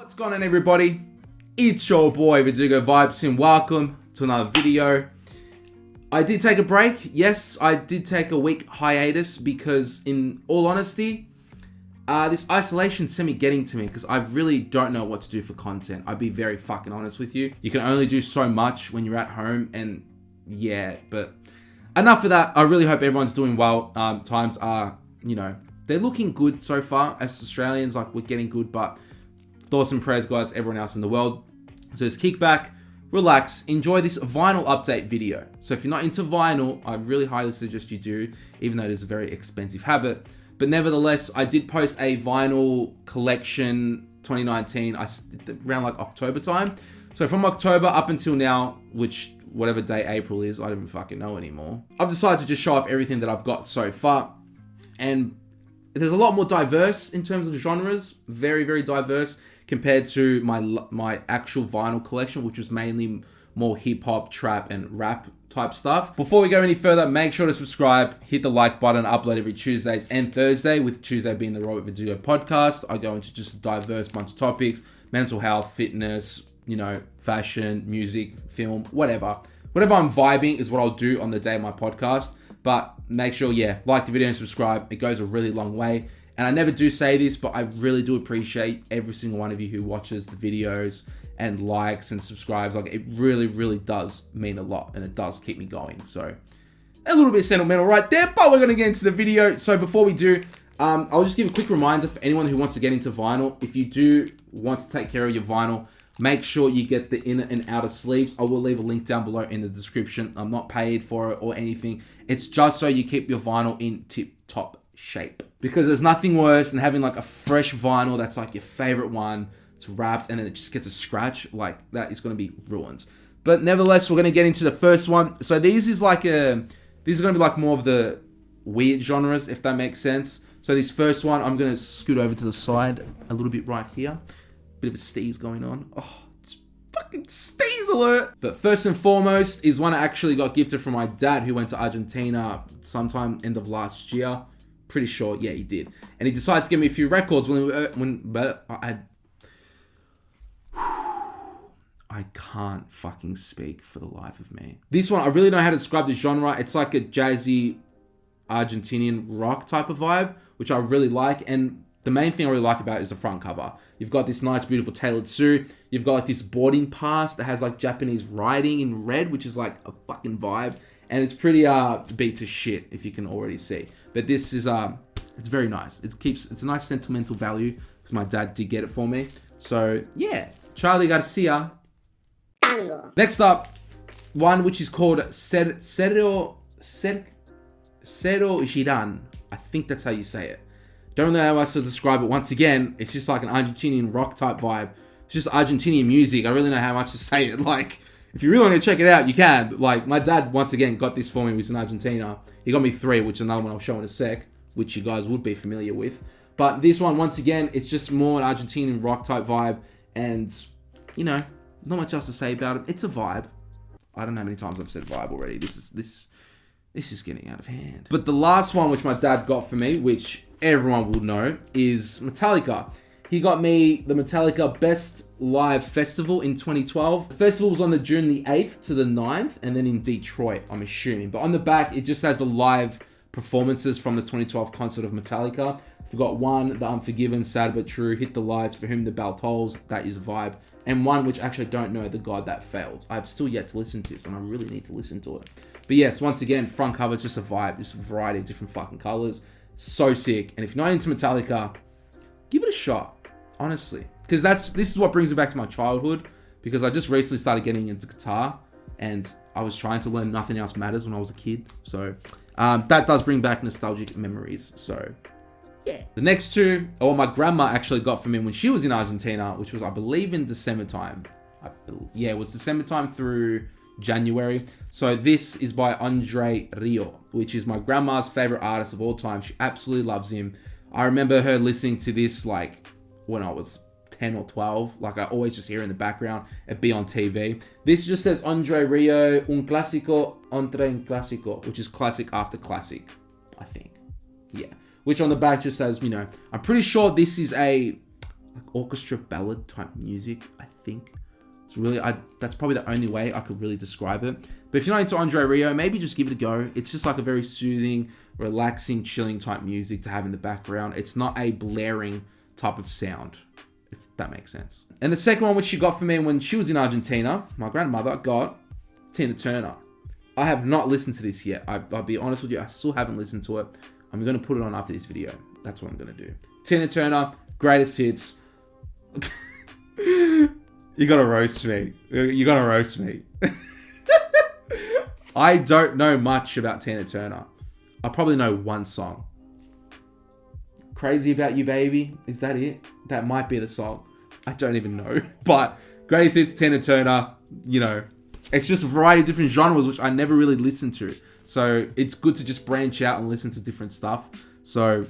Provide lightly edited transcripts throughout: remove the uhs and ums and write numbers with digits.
What's going on, everybody? It's your boy Verdugo.Vibes and welcome to another video. I did take a break. Yes, I did take a week hiatus because, in all honesty, this isolation sent me getting to me because I really don't know what to do for content. I'd be very fucking honest with you. You can only do so much when you're at home, and yeah, but enough of that. I really hope everyone's doing well. Times are, they're looking good so far. As Australians, like, we're getting good, but thoughts and prayers go out to everyone else in the world. So just kick back, relax, enjoy this vinyl update video. So if you're not into vinyl, I really highly suggest you do, even though it is a very expensive habit. But nevertheless, I did post a vinyl collection 2019, around like October time. So from October up until now, which whatever day April is, I don't even fucking know anymore. I've decided to just show off everything that I've got so far. And there's a lot more diverse in terms of genres, very, very diverse compared to my actual vinyl collection, which was mainly more hip hop, trap, and rap type stuff. Before we go any further, make sure to subscribe, hit the like button. I upload every Tuesdays and Thursday, with Tuesday being the Robert Verdugo podcast. I go into just a diverse bunch of topics: mental health, fitness, fashion, music, film, whatever. Whatever I'm vibing is what I'll do on the day of my podcast. But make sure, like the video and subscribe. It goes a really long way. And I never do say this, but I really do appreciate every single one of you who watches the videos and likes and subscribes. Like, it really, really does mean a lot, and it does keep me going. So a little bit sentimental right there, but we're going to get into the video. So before we do, I'll just give a quick reminder for anyone who wants to get into vinyl. If you do want to take care of your vinyl, make sure you get the inner and outer sleeves. I will leave a link down below in the description. I'm not paid for it or anything. It's just so you keep your vinyl in tip-top shape. Because there's nothing worse than having like a fresh vinyl that's like your favorite one. It's wrapped and then it just gets a scratch. Like, that is going to be ruined. But nevertheless, we're going to get into the first one. So these are going to be like more of the weird genres, if that makes sense. So this first one, I'm going to scoot over to the side a little bit right here. Bit of a steeze going on. Oh, it's fucking steeze alert. But first and foremost is one I actually got gifted from my dad, who went to Argentina sometime end of last year. Pretty sure, yeah, he did. And he decided to give me a few records I can't fucking speak for the life of me. This one, I really don't know how to describe the genre. It's like a jazzy Argentinian rock type of vibe, which I really like. And the main thing I really like about it is the front cover. You've got this nice, beautiful tailored suit. You've got like this boarding pass that has like Japanese writing in red, which is like a fucking vibe. And it's pretty beat to shit, if you can already see. But this is it's very nice. It's a nice sentimental value because my dad did get it for me. So yeah, Charlie Garcia. Tango. Next up, one which is called Cero Giran. I think that's how you say it. Don't know how else to describe it. Once again, it's just like an Argentinian rock type vibe. It's just Argentinian music. I really know how much to say it. Like, if you really want to check it out, you can. Like, my dad, once again, got this for me. He was in Argentina. He got me 3, which is another one I'll show in a sec, which you guys would be familiar with. But this one, once again, it's just more an Argentinian rock type vibe. And, not much else to say about it. It's a vibe. I don't know how many times I've said vibe already. This is getting out of hand. But the last one, which my dad got for me, which everyone will know, is Metallica. He got me the Metallica Best Live Festival in 2012. The festival was on the June the 8th to the 9th, and then in Detroit, I'm assuming. But on the back, it just has the live performances from the 2012 concert of Metallica. We've got one, The Unforgiven, Sad But True, Hit the Lights, For Whom the Bell Tolls, that is a vibe. And one which actually I don't know, The God That Failed. I've still yet to listen to this, and I really need to listen to it. But yes, once again, front cover is just a vibe. Just a variety of different fucking colors. So sick. And if you're not into Metallica, give it a shot. Honestly. Because this is what brings me back to my childhood. Because I just recently started getting into guitar. And I was trying to learn Nothing Else Matters when I was a kid. So that does bring back nostalgic memories. So yeah. The next two are what my grandma actually got for me when she was in Argentina. Which was, I believe, in December time. Yeah, it was December time through January. So this is by Andre Rio, which is my grandma's favorite artist of all time. She absolutely loves him. I remember her listening to this like when I was 10 or 12. Like, I always just hear it in the background. It'd be on TV. This just says Andre Rio, un clásico entre un clásico, which is classic after classic, I think. Yeah. Which on the back just says, I'm pretty sure this is a like orchestra ballad type music, I think. It's really, that's probably the only way I could really describe it. But if you're not into Andre Rio, maybe just give it a go. It's just like a very soothing, relaxing, chilling type music to have in the background. It's not a blaring type of sound, if that makes sense. And the second one, which she got for me when she was in Argentina, my grandmother got Tina Turner. I have not listened to this yet. I'll be honest with you, I still haven't listened to it. I'm going to put it on after this video. That's what I'm going to do. Tina Turner, greatest hits. You gotta roast me. You gotta roast me. I don't know much about Tina Turner. I probably know one song. Crazy About You, Baby. Is that it? That might be the song. I don't even know. But greatest hits, Tina Turner. You know, it's just a variety of different genres, which I never really listened to. So it's good to just branch out and listen to different stuff. So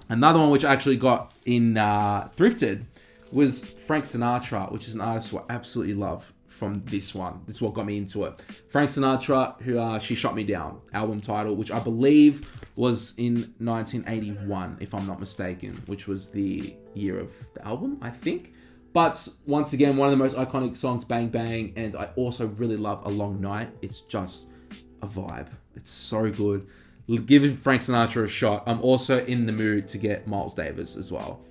another one which I actually got in Thrifted was Frank Sinatra, which is an artist who I absolutely love from this one. This is what got me into it. Frank Sinatra, who She Shot Me Down, album title, which I believe was in 1981, if I'm not mistaken, which was the year of the album, I think. But once again, one of the most iconic songs, Bang Bang, and I also really love A Long Night. It's just a vibe. It's so good. Give Frank Sinatra a shot. I'm also in the mood to get Miles Davis as well.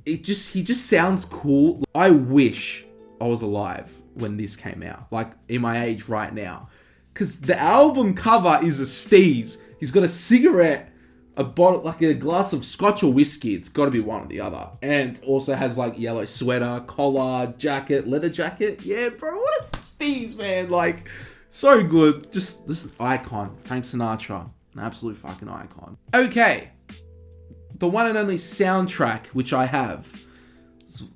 He just sounds cool. I wish I was alive when this came out, like in my age right now, because the album cover is a steez. He's got a cigarette, a bottle, like a glass of scotch or whiskey. It's got to be one or the other, and also has like yellow sweater, collar, jacket, leather jacket. Yeah, bro, what a steez, man! Like, so good. Just this icon, Frank Sinatra, an absolute fucking icon. Okay. The one and only soundtrack which I have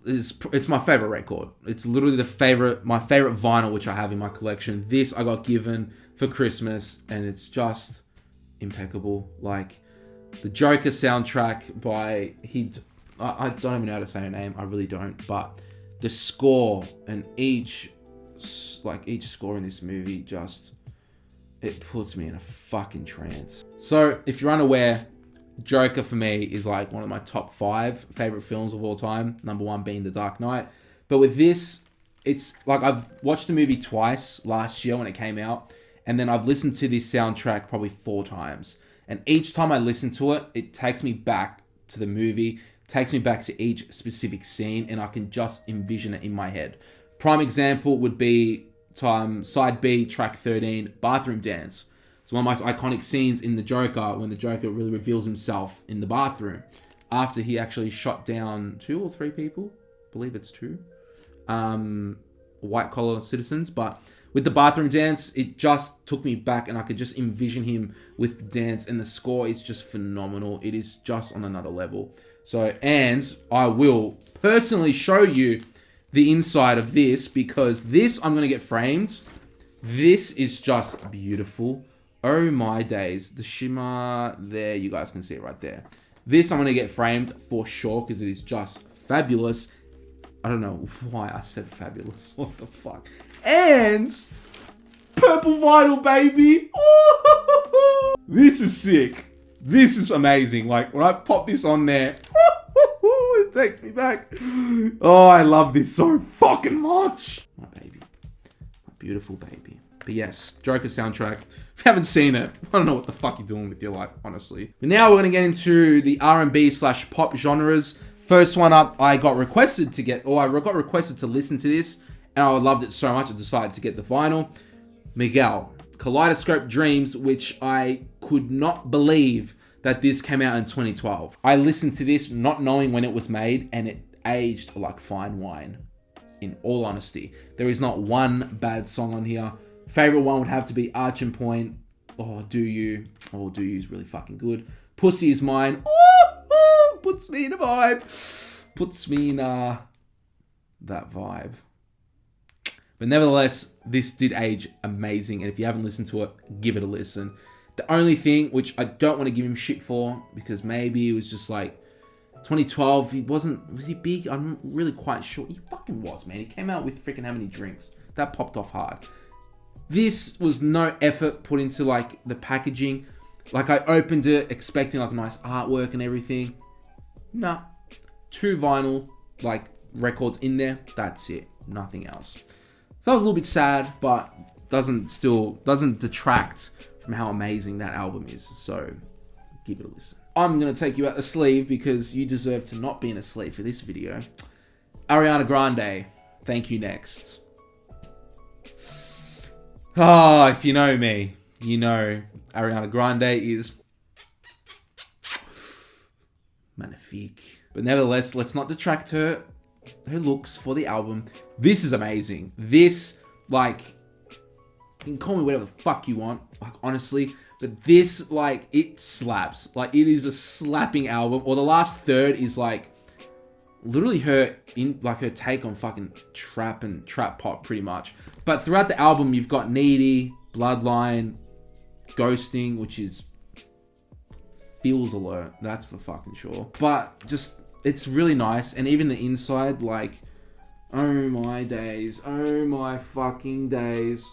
it's my favorite record. It's literally my favorite vinyl which I have in my collection. This I got given for Christmas and it's just impeccable. Like the Joker soundtrack by I don't even know how to say her name. I really don't. But the score and each score in this movie it puts me in a fucking trance. So if you're unaware, Joker for me is like one of my top 5 favorite films of all time. Number 1 being The Dark Knight. But with this, it's like I've watched the movie twice last year when it came out. And then I've listened to this soundtrack probably 4 times. And each time I listen to it, it takes me back to the movie. Takes me back to each specific scene. And I can just envision it in my head. Prime example would be side B, track 13, Bathroom Dance. It's one of my iconic scenes in The Joker when the Joker really reveals himself in the bathroom after he actually shot down 2 or 3 people. I believe it's 2. White collar citizens. But with the bathroom dance, it just took me back and I could just envision him with the dance, and the score is just phenomenal. It is just on another level. So, and I will personally show you the inside of this because this I'm going to get framed. This is just beautiful. Oh my days. The shimmer there, you guys can see it right there. This I'm going to get framed for sure because it is just fabulous. I don't know why I said fabulous. What the fuck? And purple vinyl, baby. This is sick. This is amazing. Like when I pop this on there, it takes me back. Oh, I love this so fucking much. My baby. My beautiful baby. But yes, Joker soundtrack. If you haven't seen it, I don't know what the fuck you're doing with your life, honestly. But now we're going to get into the R&B/pop genres. First one up, I got requested to listen to this, and I loved it so much I decided to get the vinyl. Miguel, Kaleidoscope Dreams, which I could not believe that this came out in 2012. I listened to this not knowing when it was made, and it aged like fine wine, in all honesty. There is not one bad song on here. Favorite one would have to be Arch and Point. Oh, Do You. Oh, Do You is really fucking good. Pussy Is Mine. Ooh, puts me in a vibe. Puts me in that vibe. But nevertheless, this did age amazing. And if you haven't listened to it, give it a listen. The only thing which I don't want to give him shit for, because maybe it was just like 2012, was he big? I'm not really quite sure. He fucking was, man. He came out with freaking How Many Drinks. That popped off hard. This was no effort put into like the packaging. Like I opened it expecting like nice artwork and everything. Nah. 2 vinyl like records in there. That's it. Nothing else. So I was a little bit sad, but doesn't detract from how amazing that album is. So give it a listen. I'm going to take you out the sleeve because you deserve to not be in a sleeve for this video. Ariana Grande, Thank You Next. Ah, if you know me, you know Ariana Grande is magnifique. But nevertheless, let's not detract her looks for the album. This is amazing. This, like, you can call me whatever the fuck you want, like, honestly, but this, like, it slaps. Like, it is a slapping album. Or the last third is, like, literally her take on fucking trap and trap pop, pretty much. But throughout the album, you've got Needy, Bloodline, Ghosting, which is Feels Alert. That's for fucking sure. But just, it's really nice. And even the inside, like, oh my days. Oh my fucking days.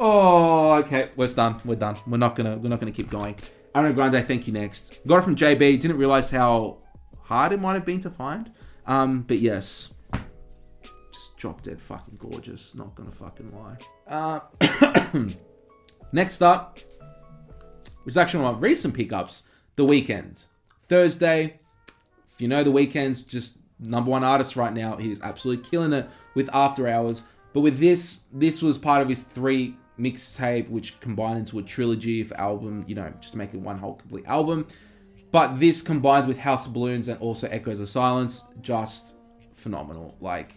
Oh, okay. We're done. We're done. We're not gonna keep going. Ariana Grande, Thank You Next. Got it from JB. Didn't realize how hard it might have been to find. But yes. Just drop dead fucking gorgeous. Not gonna fucking lie. Next up, which is actually one of my recent pickups, The Weeknd. Thursday. If you know The Weeknd's just #1 artist right now. He's absolutely killing it with After Hours. But with this was part of his 3 mixtape, which combined into a trilogy for album, you know, just to make it one whole complete album. But this combined with House of Balloons and also Echoes of Silence, just phenomenal. Like,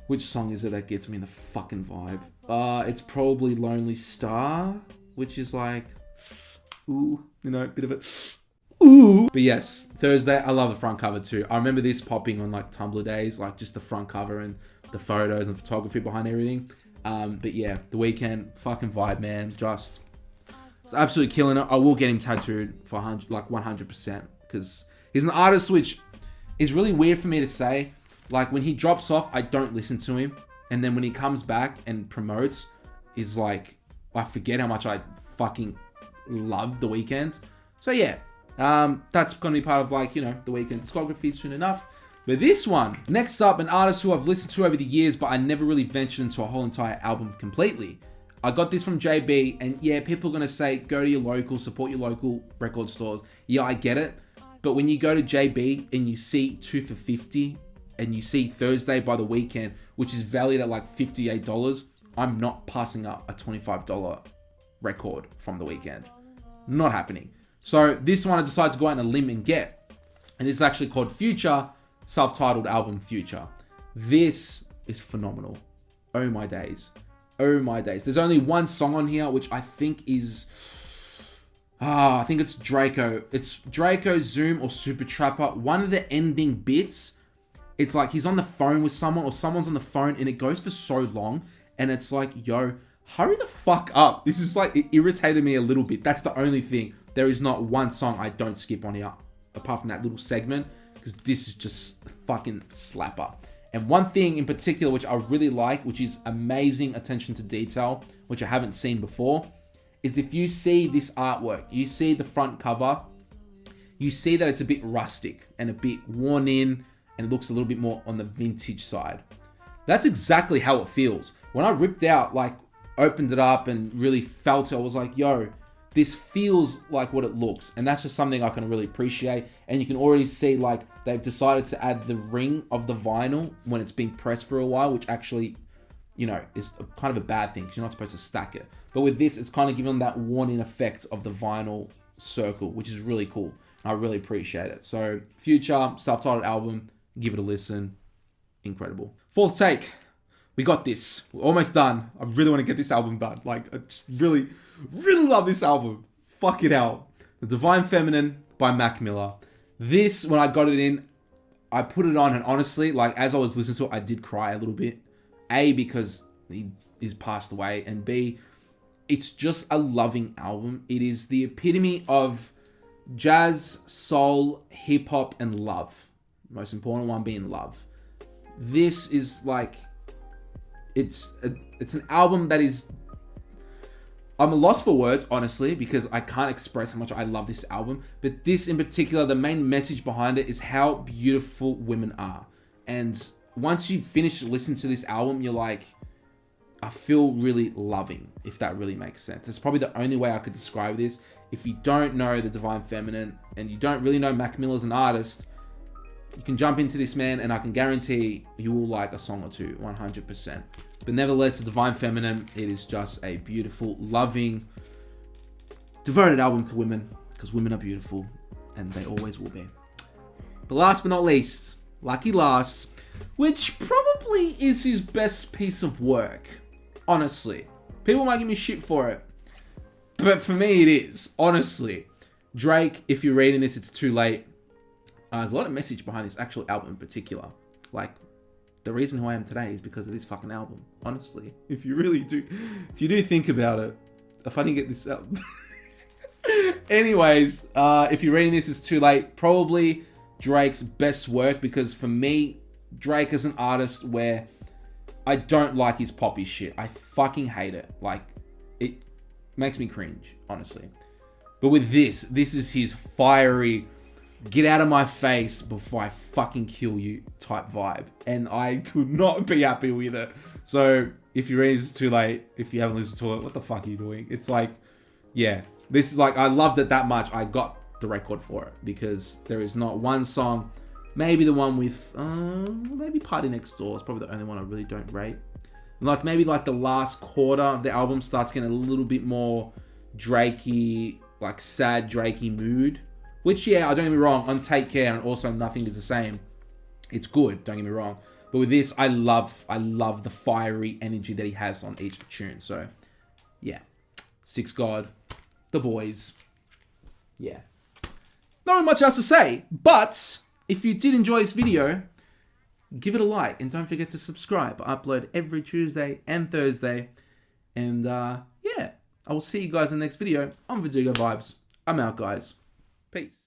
which song is it that gets me in the fucking vibe? It's probably Lonely Star, which is like, ooh, you know, a bit of it. Ooh. But yes, Thursday, I love the front cover too. I remember this popping on like Tumblr days, like just the front cover and the photos and photography behind everything. But yeah, The Weeknd, fucking vibe, man. Just, it's absolutely killing it. I will get him tattooed for 100%, because he's an artist which is really weird for me to say. Like, when he drops off, I don't listen to him. And then when he comes back and promotes, is like, I forget how much I fucking love The Weeknd. So yeah, that's going to be part of, like, you know, The Weeknd discography soon enough. But this one, next up, an artist who I've listened to over the years, but I never really ventured into a whole entire album completely. I got this from JB, and yeah, people are going to say, go to your local, support your local record stores. Yeah, I get it. But when you go to JB and you see 2 for $50, and you see Thursday by The Weeknd, which is valued at like $58, I'm not passing up a $25 record from The Weeknd. Not happening. So this one I decided to go out on a limb and get. And this is actually called Future, self-titled album Future. This is phenomenal. Oh my days. Oh my days. There's only one song on here, which I think is... I think it's Draco. It's Draco, Zoom, or Super Trapper. One of the ending bits, it's like he's on the phone with someone, or someone's on the phone, and it goes for so long, and it's like, yo, hurry the fuck up. This is like, it irritated me a little bit. That's the only thing. There is not one song I don't skip on here, apart from that little segment, because this is just a fucking slapper. And one thing in particular which I really like, which is amazing attention to detail, which I haven't seen before, is if you see this artwork, you see the front cover, you see that it's a bit rustic and a bit worn in, and it looks a little bit more on the vintage side. That's exactly how it feels. When I ripped out, like, opened it up and really felt it, I was like, yo, this feels like what it looks. And that's just something I can really appreciate. And you can already see, like, they've decided to add the ring of the vinyl when it's been pressed for a while, which actually, you know, is kind of a bad thing because you're not supposed to stack it. But with this, it's kind of given that worn-in effect of the vinyl circle, which is really cool. And I really appreciate it. So, Future, self-titled album, give it a listen. Incredible. Fourth take. We got this. We're almost done. I really want to get this album done. Like, I just really love this album. Fuck it out. The Divine Feminine by Mac Miller. This, when I got it in, I put it on, and honestly, like, as I was listening to it, I did cry a little bit. A, because he is passed away, and B, it's just a loving album. It is the epitome of jazz, soul, hip-hop, and love. Most important one being love. This is like, it's an album that is I'm a loss for words, honestly, because I can't express how much I love this album. But this in particular, the main message behind it is how beautiful women are. And once you finish listening to this album, you're like, I feel really loving, if that really makes sense. It's probably the only way I could describe this. If you don't know the Divine Feminine and you don't really know Mac Miller as an artist, you can jump into this man and I can guarantee you will like a song or two, 100%. But nevertheless, the Divine Feminine, it is just a beautiful, loving, devoted album to women, because women are beautiful and they always will be. But last but not least, Lucky Last, which probably is his best piece of work, honestly. People might give me shit for it, but for me it is, honestly. Drake, if you're reading this, it's too late. There's a lot of message behind this actual album in particular. Like, the reason who I am today is because of this fucking album, honestly. If you do think about it. If I didn't get this album. Anyways, if you're reading this, it's too late. Probably Drake's best work, because for me, Drake is an artist where I don't like his poppy shit. I fucking hate it. Like, it makes me cringe, honestly. But with this is his fiery, get out of my face before I fucking kill you type vibe. And I could not be happy with it. So if you're ready, it's too late. If you haven't listened to it, what the fuck are you doing? It's like, yeah, this is like, I loved it that much. I got the record for it, because there is not one song, maybe the one with, maybe Party Next Door is probably the only one I really don't rate. Like, maybe like the last quarter of the album starts getting a little bit more Drakey, like sad Drakey mood. Which, yeah, don't get me wrong, on Take Care and also Nothing Is the Same, it's good, don't get me wrong. But with this, I love the fiery energy that he has on each tune. So, yeah. Six God, The Boys, yeah. Not much else to say, but if you did enjoy this video, give it a like and don't forget to subscribe. I upload every Tuesday and Thursday. And, yeah, I will see you guys in the next video on Verdugo Vibes. I'm out, guys. Peace.